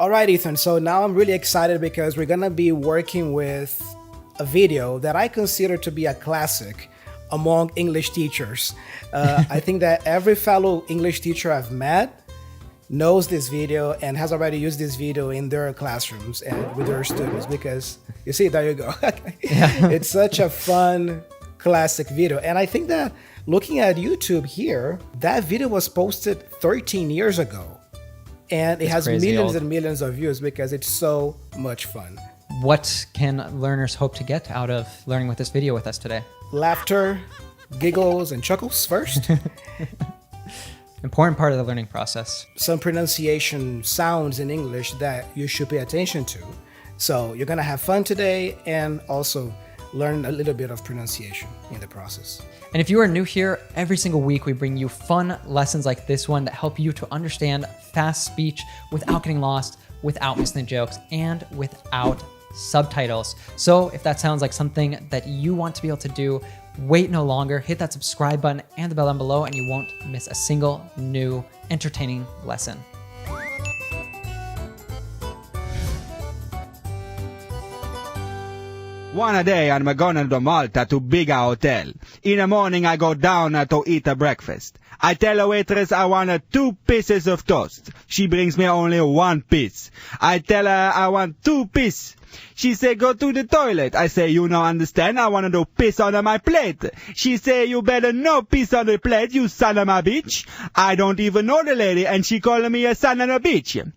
All right, Ethan. So now I'm really excited because we're going to be working with a video that I consider to be a classic among English teachers. I think that every fellow English teacher I've met knows this video and has already used this video in their classrooms and with their students because you see, there you go. It's such a fun classic video. And I think that looking at YouTube here, that video was posted 13 years ago and it has millions and millions of views because it's so much fun. What can learners hope to get out of learning with this video with us today? Laughter, giggles, and chuckles first. Important part of the learning process. Some pronunciation sounds in English that you should pay attention to. So you're going to have fun today and also learn a little bit of pronunciation in the process. And if you are new here, every single week we bring you fun lessons like this one that help you to understand fast speech without getting lost, without missing the jokes, and without subtitles. So if that sounds like something that you want to be able to do, wait no longer, hit that subscribe button and the bell down below and you won't miss a single new entertaining lesson. One day I'm going to Malta to bigger hotel. In the morning I go down to eat a breakfast. I tell a waitress I want 2 pieces of toast. She brings me only 1 piece. I tell her I want 2 pieces. She say go to the toilet. I say you no understand, I want to piss on my plate. She say you better no piss on the plate, you son of a bitch. I don't even know the lady and she calling me a son of a bitch.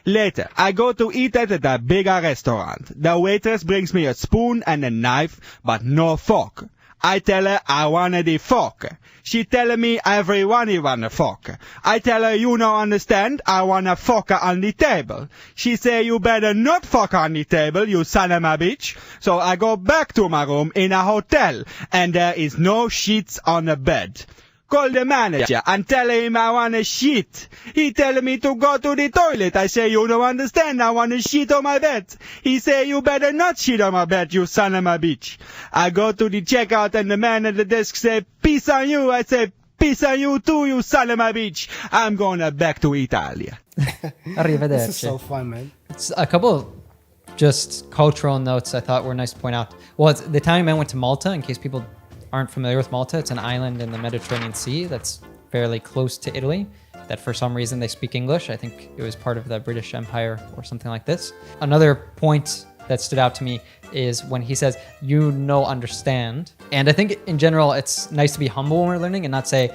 Later, I go to eat at a bigger restaurant. The waitress brings me a spoon and a knife, but no fork. I tell her I want the fork. She tell me everyone want a fork. I tell her you no understand, I want a fork on the table. She say you better not fork on the table, you son of a bitch. So I go back to my room in a hotel, and there is no sheets on the bed. Call the manager and tell him I want a shit. He tell me to go to the toilet. I say, you don't understand, I want a shit on my bed. He say, you better not shit on my bed, you son of a bitch. I go to the checkout and the man at the desk say, peace on you. I say, peace on you too, you son of a bitch. I'm going back to Italia. Arrivederci. This is so fun, man. It's a couple just cultural notes I thought were nice to point out. Well, it's the time I went to Malta, in case people aren't familiar with Malta, it's an island in the Mediterranean Sea that's fairly close to Italy, that for some reason they speak English. I think it was part of the British Empire or something like this. Another point that stood out to me is when he says, you no understand. And I think in general, it's nice to be humble when we're learning and not say,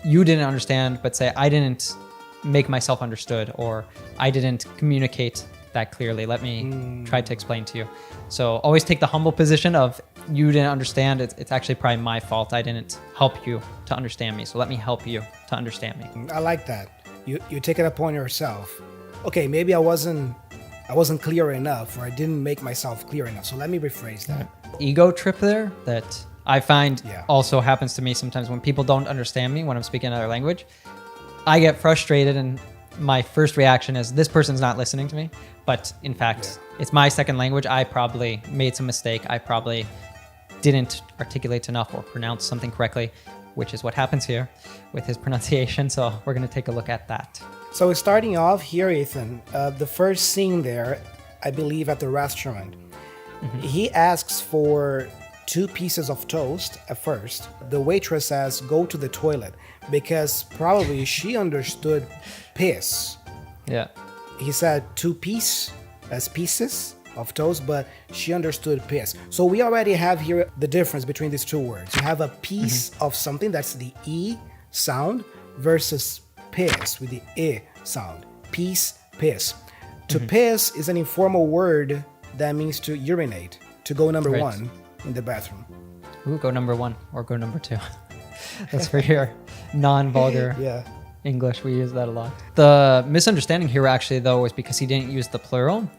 you didn't understand, but say, I didn't make myself understood, or I didn't communicate that clearly. Let me try to explain to you. So always take the humble position of, you didn't understand, it's actually probably my fault. I didn't help you to understand me. So let me help you to understand me. I like that. You take it upon yourself. Okay, maybe I wasn't clear enough, or I didn't make myself clear enough. So let me rephrase that. Ego trip there that I find also happens to me sometimes when people don't understand me when I'm speaking another language. I get frustrated and my first reaction is, this person's not listening to me. But in fact, it's my second language. I probably made some mistake. I probably didn't articulate enough or pronounce something correctly, which is what happens here with his pronunciation. So we're going to take a look at that. So starting off here, Ethan, the first scene there, I believe at the restaurant, he asks for 2 pieces of toast at first. The waitress says, go to the toilet, because probably she understood piss. Yeah. He said 2 pieces as pieces of toast, but she understood piss. So we already have here the difference between these 2 words. You have a piece of something, that's the E sound, versus piss with the I sound. Piece, piss. To piss is an informal word that means to urinate, to go number 1 in the bathroom. Ooh, go number 1 or go number 2. That's for your non-vulgar English. We use that a lot. The misunderstanding here actually though was because he didn't use the plural.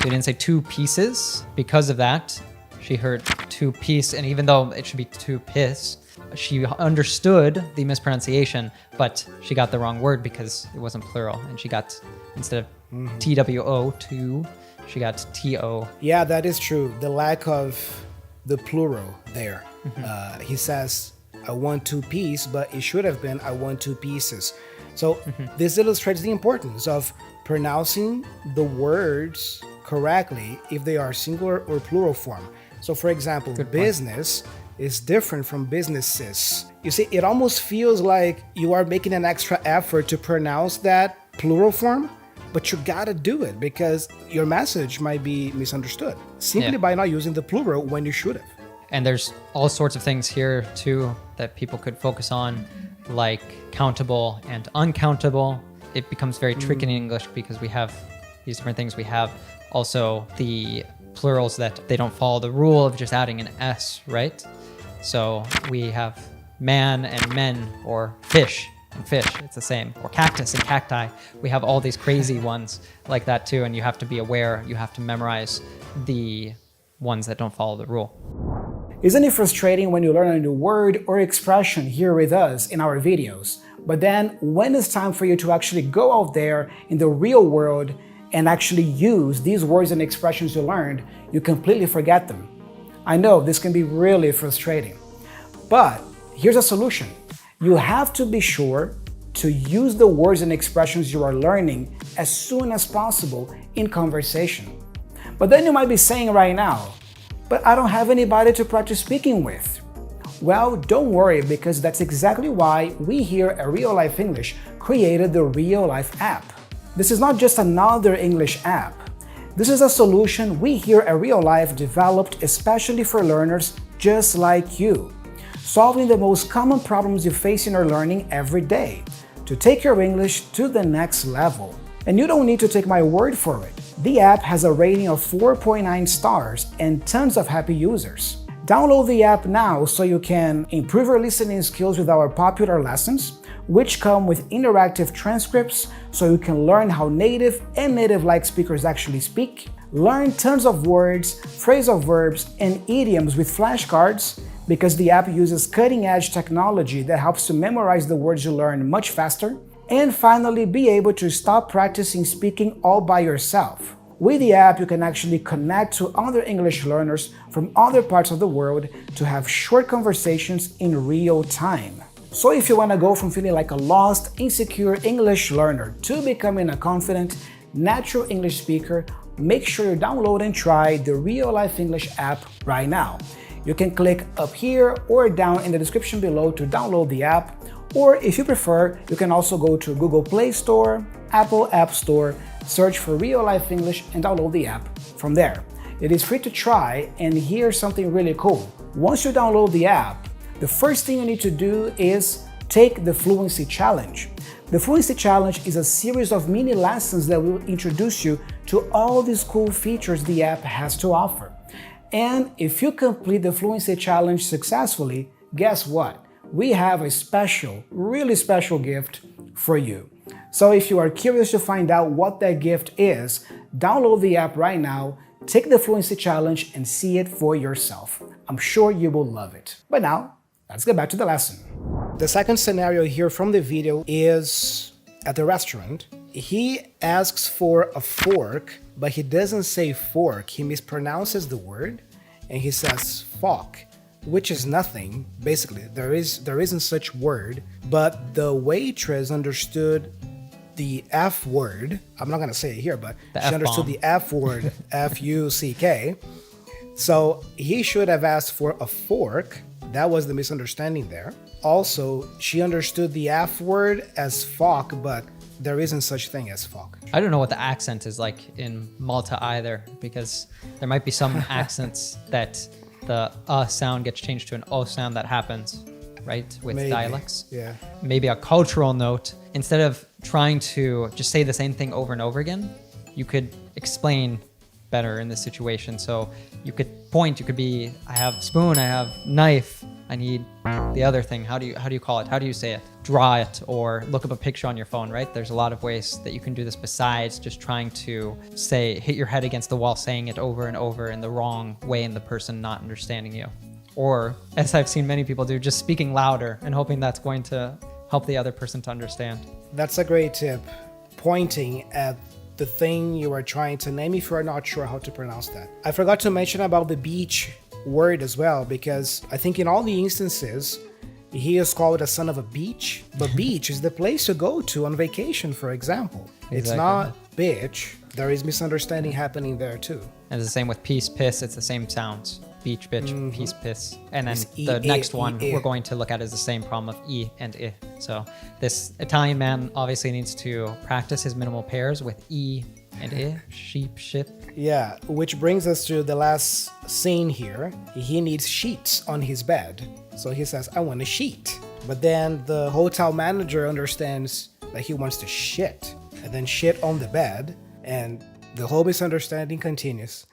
He didn't say 2 pieces. Because of that, she heard 2 piece, and even though it should be 2 piss, she understood the mispronunciation, but she got the wrong word because it wasn't plural, and she got, instead of TWO, 2, she got TO. Yeah, that is true. The lack of the plural there. He says, I want 2 pieces, but it should have been, I want 2 pieces. So this illustrates the importance of pronouncing the words correctly if they are singular or plural form. So for example, business is different from businesses. You see, it almost feels like you are making an extra effort to pronounce that plural form, but you gotta do it because your message might be misunderstood simply by not using the plural when you should have. And there's all sorts of things here too that people could focus on, like countable and uncountable. It becomes very tricky in English because we have these different things. We have also the plurals that they don't follow the rule of just adding an S, right? So we have man and men, or fish and fish, it's the same, or cactus and cacti. We have all these crazy ones like that too, and you have to be aware, you have to memorize the ones that don't follow the rule. Isn't it frustrating when you learn a new word or expression here with us in our videos, but then when it's time for you to actually go out there in the real world and actually use these words and expressions you learned, you completely forget them? I know this can be really frustrating, but here's a solution. You have to be sure to use the words and expressions you are learning as soon as possible in conversation. But then you might be saying right now, but I don't have anybody to practice speaking with. Well, don't worry, because that's exactly why we here at Real Life English created the Real Life app. This is not just another English app. This is a solution we here at Real Life developed especially for learners just like you, solving the most common problems you face in your learning every day to take your English to the next level. And you don't need to take my word for it. The app has a rating of 4.9 stars and tons of happy users. Download the app now so you can improve your listening skills with our popular lessons, which come with interactive transcripts so you can learn how native and native-like speakers actually speak, learn tons of words, phrasal verbs, and idioms with flashcards, because the app uses cutting-edge technology that helps to memorize the words you learn much faster, and finally be able to stop practicing speaking all by yourself. With the app, you can actually connect to other English learners from other parts of the world to have short conversations in real time. So if you want to go from feeling like a lost, insecure English learner to becoming a confident, natural English speaker, make sure you download and try the Real Life English app right now. You can click up here or down in the description below to download the app, or if you prefer, you can also go to Google Play Store, Apple App Store, search for Real Life English and download the app from there. It is free to try, and here's something really cool. Once you download the app, the first thing you need to do is take the Fluency Challenge. The Fluency Challenge is a series of mini lessons that will introduce you to all these cool features the app has to offer. And if you complete the Fluency Challenge successfully, guess what? We have a special, really special gift for you. So if you are curious to find out what that gift is, download the app right now, take the Fluency Challenge, and see it for yourself. I'm sure you will love it. But now, let's get back to the lesson. The second scenario here from the video is at the restaurant. He asks for a fork, but he doesn't say fork. He mispronounces the word and he says fork, which is nothing. Basically, there isn't such word, but the waitress understood the F word. I'm not going to say it here, but she understood the F word, F-U-C-K. So he should have asked for a fork. That was the misunderstanding there. Also, she understood the F word as fork, but there isn't such thing as fork. I don't know what the accent is like in Malta either, because there might be some accents that the sound gets changed to an O sound. That happens, right, with dialects. Yeah. Maybe a cultural note. Instead of trying to just say the same thing over and over again, you could explain better in this situation. So you could point, you could be, I have spoon, I have knife, I need the other thing. How do you call it? How do you say it? Draw it, or look up a picture on your phone, right? There's a lot of ways that you can do this besides just trying to hit your head against the wall, saying it over and over in the wrong way and the person not understanding you. Or, as I've seen many people do, just speaking louder and hoping that's going to help the other person to understand. That's a great tip. Pointing at the thing you are trying to name if you are not sure how to pronounce that. I forgot to mention about the beach word as well, because I think in all the instances, he is called a son of a beach, but beach is the place to go to on vacation, for example. Exactly. It's not bitch, there is misunderstanding happening there too. And it's the same with peace, piss. It's the same sounds. Beach, bitch, peace, piss. And then It's the E, next E, one E. we're going to look at is the same problem of E and I. So this Italian man obviously needs to practice his minimal pairs with E and I. Sheep, ship. Yeah, which brings us to the last scene here. He needs sheets on his bed. So he says, I want a sheet. But then the hotel manager understands that he wants to shit, and then shit on the bed, and the whole misunderstanding continues.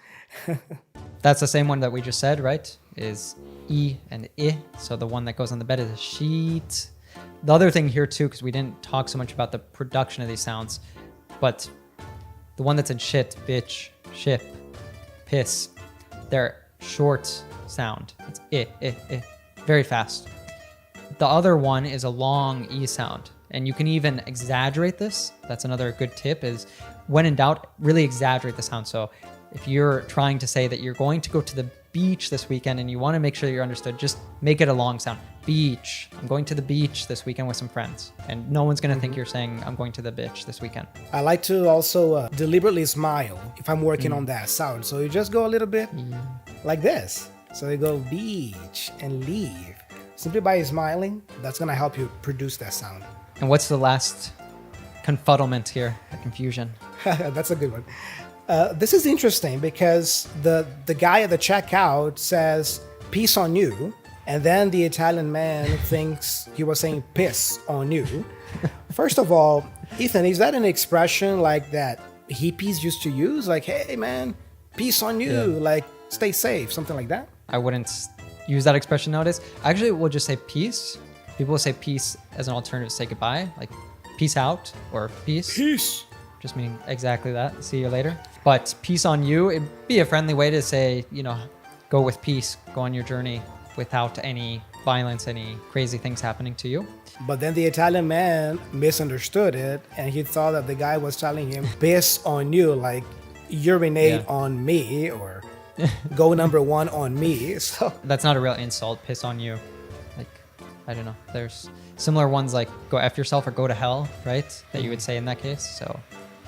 That's the same one that we just said, right? Is E and I. So the one that goes on the bed is a sheet. The other thing here too, because we didn't talk so much about the production of these sounds, but the one that's in shit, bitch, ship, piss, they're short sound. It's I. Very fast. The other one is a long E sound. And you can even exaggerate this. That's another good tip is when in doubt, really exaggerate the sound. So if you're trying to say that you're going to go to the beach this weekend and you want to make sure you're understood, just make it a long sound. Beach. I'm going to the beach this weekend with some friends. And no one's going to think you're saying I'm going to the bitch this weekend. I like to also deliberately smile if I'm working on that sound. So you just go a little bit like this. So you go beach and leave. Simply by smiling, that's going to help you produce that sound. And what's the last confuddlement here? The confusion. That's a good one. This is interesting because the guy at the checkout says, peace on you. And then the Italian man thinks he was saying piss on you. First of all, Ethan, is that an expression like that hippies used to use? Like, hey, man, peace on you. Yeah. Like, stay safe, something like that? I wouldn't use that expression nowadays. Actually, we'll just say peace. People will say peace as an alternative to say goodbye, like peace out or peace. Peace. Just meaning exactly that. See you later. But peace on you, it'd be a friendly way to say, go with peace, go on your journey without any violence, any crazy things happening to you. But then the Italian man misunderstood it, and he thought that the guy was telling him, piss on you, like urinate on me, or go number one on me. So That's not a real insult, piss on you. Like, I don't know. There's similar ones like go F yourself or go to hell, right? That you would say in that case. So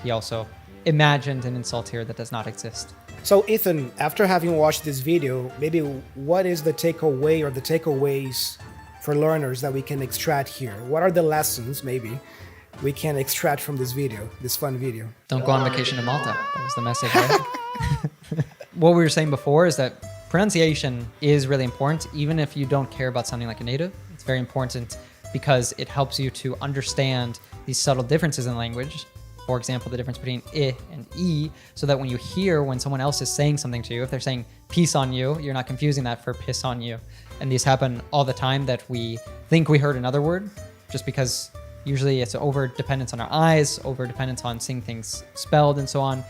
he also imagined an insult here that does not exist. So Ethan, after having watched this video, maybe what is the takeaway or the takeaways for learners that we can extract here? What are the lessons maybe we can extract from this video, this fun video? Don't go on vacation to Malta. That was the message, right? What we were saying before is that pronunciation is really important, even if you don't care about sounding like a native. It's very important because it helps you to understand these subtle differences in language. For example, the difference between I and E, so that when you hear when someone else is saying something to you, if they're saying peace on you, you're not confusing that for piss on you. And these happen all the time that we think we heard another word just because usually it's over dependence on our eyes, over dependence on seeing things spelled and so on,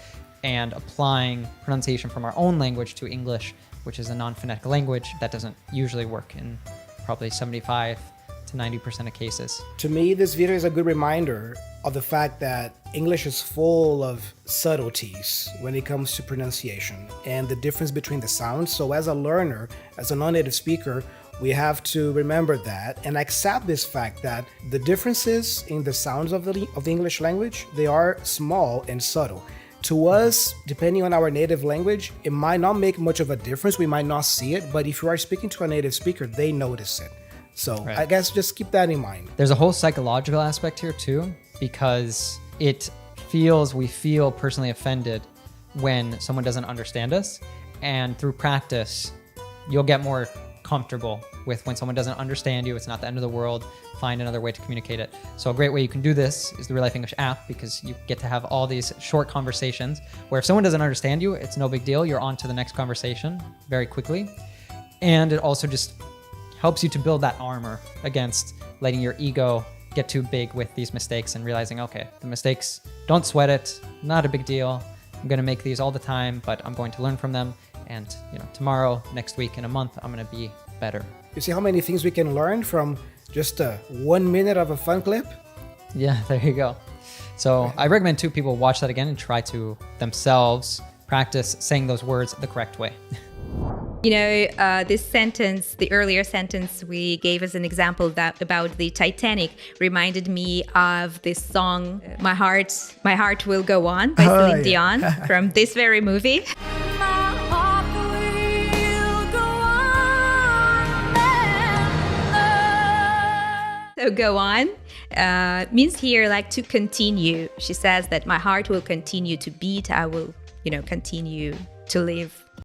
and applying pronunciation from our own language to English, which is a non-phonetic language. That doesn't usually work in probably 75 to 90% of cases. To me, this video is a good reminder of the fact that English is full of subtleties when it comes to pronunciation and the difference between the sounds. So as a learner, as a non-native speaker, we have to remember that and accept this fact that the differences in the sounds of the English language, they are small and subtle. To us, depending on our native language, it might not make much of a difference. We might not see it, but if you are speaking to a native speaker, they notice it. So Right. I guess just keep that in mind. There's a whole psychological aspect here too, because we feel personally offended when someone doesn't understand us. And through practice, you'll get more comfortable with when someone doesn't understand you. It's not the end of the world. Find another way to communicate it. So a great way you can do this is the Real Life English app, because you get to have all these short conversations where if someone doesn't understand you, it's no big deal. You're on to the next conversation very quickly. And it also just helps you to build that armor against letting your ego get too big with these mistakes and realizing, okay, the mistakes, don't sweat it, not a big deal. I'm going to make these all the time, but I'm going to learn from them. And tomorrow, next week, in a month, I'm going to be better. You see how many things we can learn from just 1 minute of a fun clip? Yeah, there you go. So I recommend too people watch that again and try to themselves practice saying those words the correct way. This sentence, the earlier sentence we gave as an example that about the Titanic, reminded me of this song, My Heart Will Go On by Celine Dion from this very movie. So go on means here like to continue. She says that my heart will continue to beat. I will, continue to live.